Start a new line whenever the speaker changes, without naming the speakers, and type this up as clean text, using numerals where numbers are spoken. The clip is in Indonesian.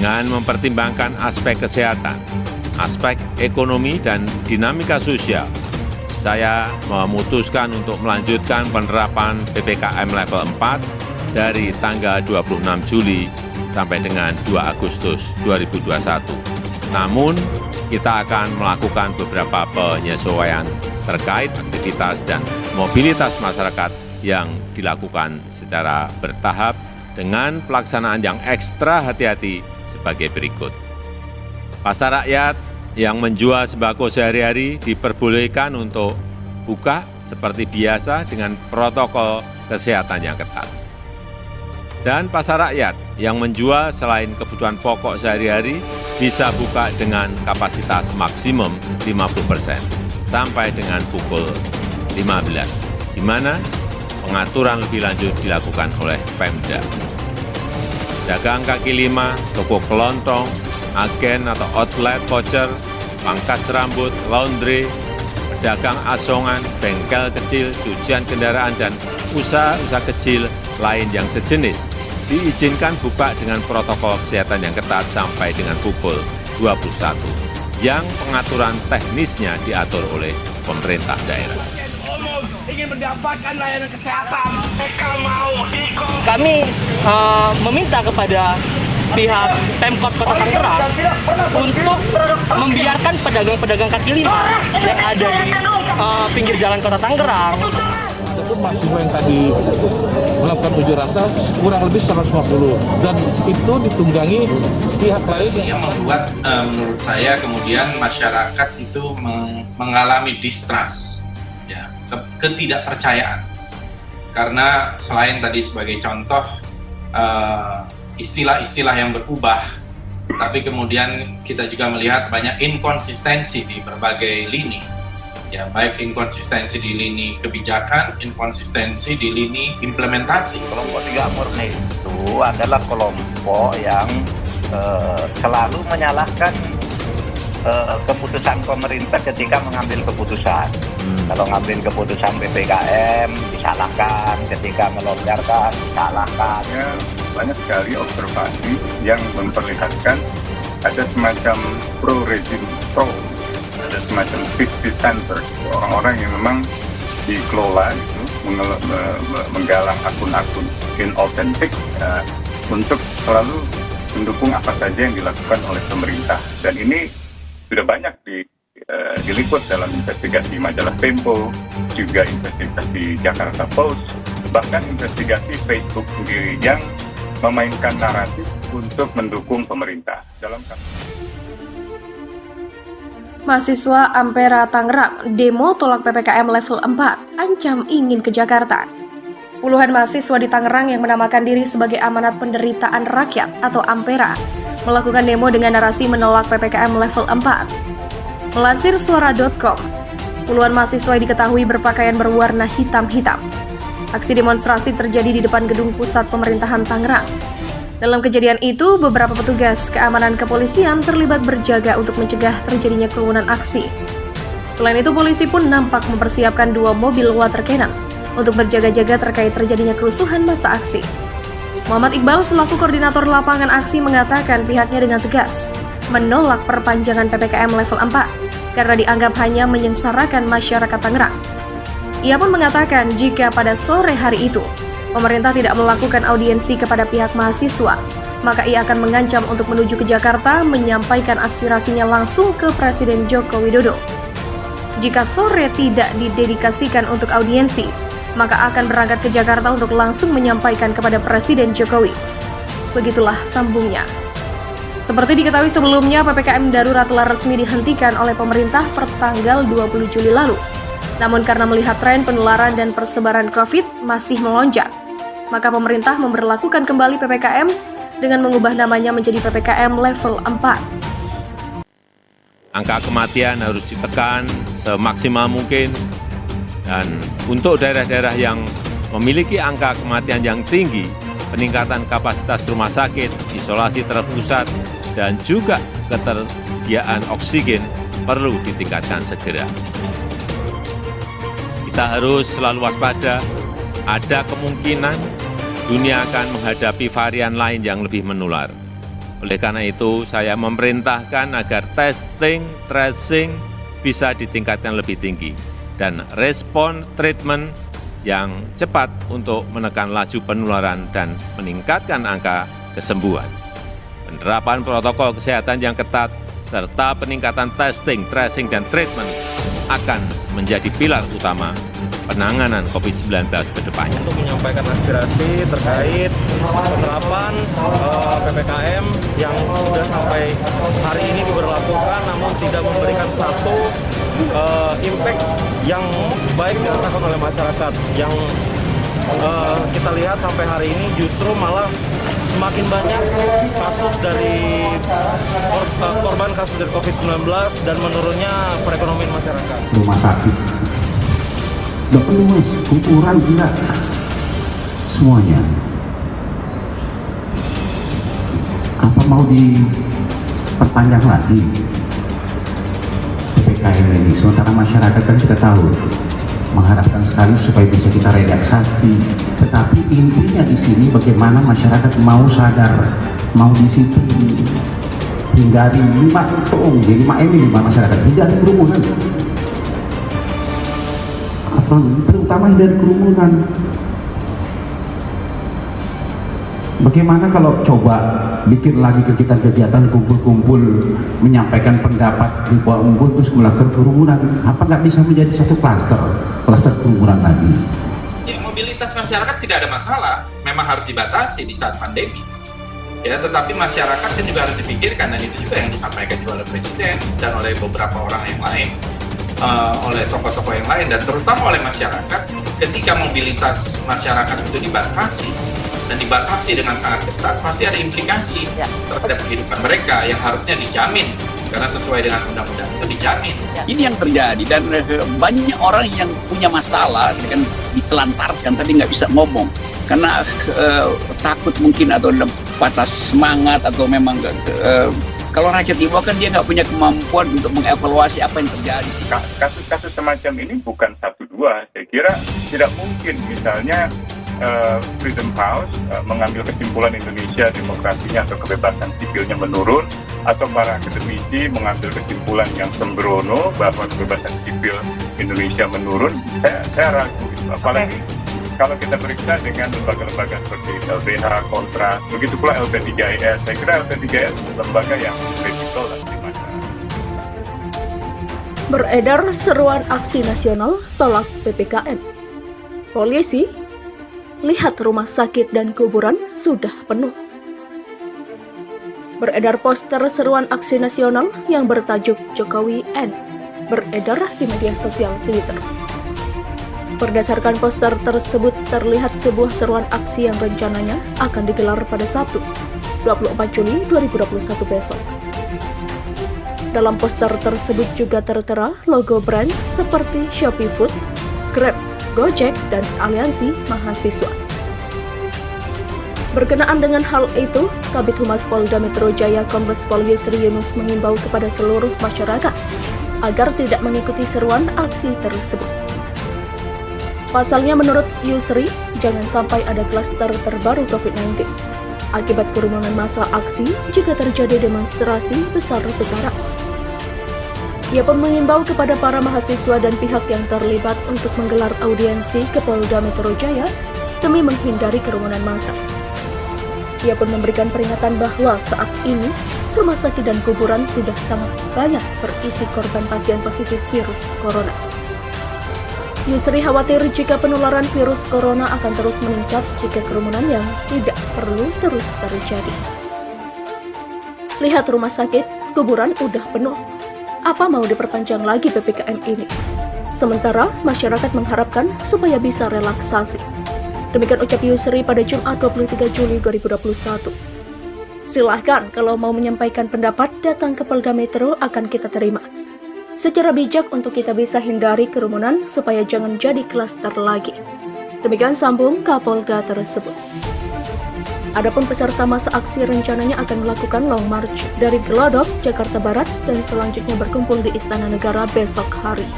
Dengan mempertimbangkan aspek kesehatan, aspek ekonomi, dan dinamika sosial, saya memutuskan untuk melanjutkan penerapan PPKM level 4 dari tanggal 26 Juli sampai dengan 2 Agustus 2021. Namun, kita akan melakukan beberapa penyesuaian terkait aktivitas dan mobilitas masyarakat yang dilakukan secara bertahap dengan pelaksanaan yang ekstra hati-hati sebagai berikut. Pasar rakyat yang menjual sembako sehari-hari diperbolehkan untuk buka seperti biasa dengan protokol kesehatan yang ketat. Dan pasar rakyat yang menjual selain kebutuhan pokok sehari-hari bisa buka dengan kapasitas maksimum 50% sampai dengan pukul 15, di mana pengaturan lebih lanjut dilakukan oleh Pemda. Dagang kaki lima, toko kelontong, agen atau outlet voucher, pangkas rambut, laundry, pedagang asongan, bengkel kecil, cucian kendaraan, dan usaha-usaha kecil lain yang sejenis diizinkan buka dengan protokol kesehatan yang ketat sampai dengan pukul 21, yang pengaturan teknisnya diatur oleh pemerintah daerah.
Ingin mendapatkan layanan kesehatan, mereka mau
Kami meminta kepada pihak Pemkot Kota Tangerang untuk membiarkan pedagang-pedagang kaki lima yang ada di pinggir jalan Kota Tangerang.
Ataupun mahasiswa yang tadi melakukan unjuk rasa kurang lebih 150, dan itu ditunggangi pihak lain
yang membuat menurut saya kemudian masyarakat itu mengalami distrust, ya, ketidakpercayaan. Karena selain tadi sebagai contoh istilah-istilah yang berubah, tapi kemudian kita juga melihat banyak inkonsistensi di berbagai lini. Ya, baik inkonsistensi di lini kebijakan, inkonsistensi di lini implementasi.
Kelompok 3 murni itu adalah kelompok yang selalu menyalahkan keputusan pemerintah ketika mengambil keputusan. Kalau ngambil keputusan PPKM disalahkan, ketika melonggarkan disalahkan.
Banyak sekali observasi yang memperlihatkan ada semacam pro-regime pro, ada semacam 50-centers, orang-orang yang memang dikelola itu, menggalang akun-akun inauthentic untuk selalu mendukung apa saja yang dilakukan oleh pemerintah. Dan ini sudah banyak diliput dalam investigasi majalah Tempo, juga investigasi Jakarta Post, bahkan investigasi Facebook sendiri yang memainkan naratif untuk mendukung pemerintah. Dalam
Mahasiswa Ampera Tangerang demo tolak PPKM level 4, ancam ingin ke Jakarta. Puluhan mahasiswa di Tangerang yang menamakan diri sebagai Amanat Penderitaan Rakyat atau Ampera melakukan demo dengan narasi menolak PPKM level 4. Melansir suara.com, puluhan mahasiswa diketahui berpakaian berwarna hitam-hitam. Aksi demonstrasi terjadi di depan gedung pusat pemerintahan Tangerang. Dalam kejadian itu, beberapa petugas keamanan kepolisian terlibat berjaga untuk mencegah terjadinya kerumunan aksi. Selain itu, polisi pun nampak mempersiapkan 2 mobil water cannon untuk berjaga-jaga terkait terjadinya kerusuhan masa aksi. Muhammad Iqbal selaku koordinator lapangan aksi mengatakan pihaknya dengan tegas menolak perpanjangan PPKM level 4 karena dianggap hanya menyengsarakan masyarakat Tangerang. Ia pun mengatakan jika pada sore hari itu pemerintah tidak melakukan audiensi kepada pihak mahasiswa, maka ia akan mengancam untuk menuju ke Jakarta menyampaikan aspirasinya langsung ke Presiden Joko Widodo. Jika sore tidak didedikasikan untuk audiensi, maka akan berangkat ke Jakarta untuk langsung menyampaikan kepada Presiden Jokowi. Begitulah sambungnya. Seperti diketahui sebelumnya, PPKM darurat telah resmi dihentikan oleh pemerintah per tanggal 20 Juli lalu. Namun karena melihat tren penularan dan persebaran COVID masih melonjak, maka pemerintah memberlakukan kembali PPKM dengan mengubah namanya menjadi PPKM level 4.
Angka kematian harus ditekan semaksimal mungkin, dan untuk daerah-daerah yang memiliki angka kematian yang tinggi, peningkatan kapasitas rumah sakit, isolasi terpusat, dan juga ketersediaan oksigen perlu ditingkatkan segera. Kita harus selalu waspada, ada kemungkinan dunia akan menghadapi varian lain yang lebih menular. Oleh karena itu, saya memerintahkan agar testing, tracing bisa ditingkatkan lebih tinggi dan respon treatment yang cepat untuk menekan laju penularan dan meningkatkan angka kesembuhan. Penerapan protokol kesehatan yang ketat serta peningkatan testing, tracing, dan treatment akan menjadi pilar utama penanganan COVID-19 ke depannya.
Untuk menyampaikan aspirasi terkait penerapan PPKM yang sudah sampai hari ini diberlakukan namun tidak memberikan satu impact yang baik dirasakan oleh masyarakat. Yang kita lihat sampai hari ini justru malah semakin banyak kasus dari korban kasus dari COVID-19 dan menurunnya perekonomian masyarakat.
Rumah sakit udah penuh, Mas. Ukuran gila semuanya. Apa mau diperpanjang lagi PPKM ini? Sementara masyarakat kan kita tahu mengharapkan sekali supaya bisa kita relaksasi. Tetapi intinya di sini bagaimana masyarakat mau sadar, mau disiplin, hindari 5M ini 5 masyarakat, hindari kerumunan. Terutama hindari kerumunan. Bagaimana kalau coba bikin lagi kegiatan-kegiatan kumpul-kumpul, menyampaikan pendapat di bawah umum terus melakukan kerumunan? Apa nggak bisa menjadi satu klaster kerumunan lagi?
Ya, mobilitas masyarakat tidak ada masalah, memang harus dibatasi di saat pandemi. Ya, tetapi masyarakat kan juga harus dipikirkan, dan itu juga yang disampaikan juga oleh Presiden dan oleh beberapa orang yang lain, oleh tokoh-tokoh yang lain, dan terutama oleh masyarakat. Ketika mobilitas masyarakat itu dibatasi dan dibatasi dengan sangat ketat, pasti ada implikasi terhadap kehidupan mereka yang harusnya dijamin karena sesuai dengan undang-undang itu dijamin.
Ini yang terjadi, dan banyak orang yang punya masalah kan ditelantarkan tapi nggak bisa ngomong karena takut mungkin atau patah semangat atau memang kalau rakyat di bawah kan dia nggak punya kemampuan untuk mengevaluasi apa yang terjadi.
Kasus-kasus semacam ini bukan 1-2. Saya kira tidak mungkin misalnya Freedom House mengambil kesimpulan Indonesia demokrasinya atau kebebasan sipilnya menurun, atau para akademisi mengambil kesimpulan yang sembrono bahwa kebebasan sipil Indonesia menurun. Saya ragu gitu. Apalagi kalau kita periksa dengan lembaga-lembaga seperti LBH, Kontra, begitu pula LP3IS. Saya kira LP3IS lembaga yang kredibel di masyarakat.
Beredar seruan aksi nasional tolak PPKM. Polisi, lihat rumah sakit dan kuburan sudah penuh. Beredar poster seruan aksi nasional yang bertajuk Jokowi N beredar di media sosial Twitter. Berdasarkan poster tersebut terlihat sebuah seruan aksi yang rencananya akan digelar pada Sabtu, 24 Juli 2021 besok. Dalam poster tersebut juga tertera logo brand seperti Shopee Food, Grab, Gojek, dan Aliansi Mahasiswa. Berkenaan dengan hal itu, Kabid Humas Polda Metro Jaya Kombes Pol Yusri Yunus mengimbau kepada seluruh masyarakat agar tidak mengikuti seruan aksi tersebut. Pasalnya menurut Yusri, jangan sampai ada klaster terbaru COVID-19 akibat kerumunan massa aksi jika terjadi demonstrasi besar-besaran. Ia pun mengimbau kepada para mahasiswa dan pihak yang terlibat untuk menggelar audiensi ke Polda Metro Jaya demi menghindari kerumunan massa. Ia pun memberikan peringatan bahwa saat ini rumah sakit dan kuburan sudah sangat banyak berisi korban pasien positif virus corona. Yusri khawatir jika penularan virus corona akan terus meningkat jika kerumunan yang tidak perlu terus terjadi. Lihat rumah sakit, kuburan udah penuh. Apa mau diperpanjang lagi PPKM ini? Sementara masyarakat mengharapkan supaya bisa relaksasi. Demikian ucap Yusri pada Jumat 23 Juli 2021. Silahkan kalau mau menyampaikan pendapat datang ke Polda Metro akan kita terima. Secara bijak untuk kita bisa hindari kerumunan supaya jangan jadi klaster lagi. Demikian sambung Kapolda tersebut. Adapun peserta masa aksi rencananya akan melakukan long march dari Glodok, Jakarta Barat dan selanjutnya berkumpul di Istana Negara besok hari.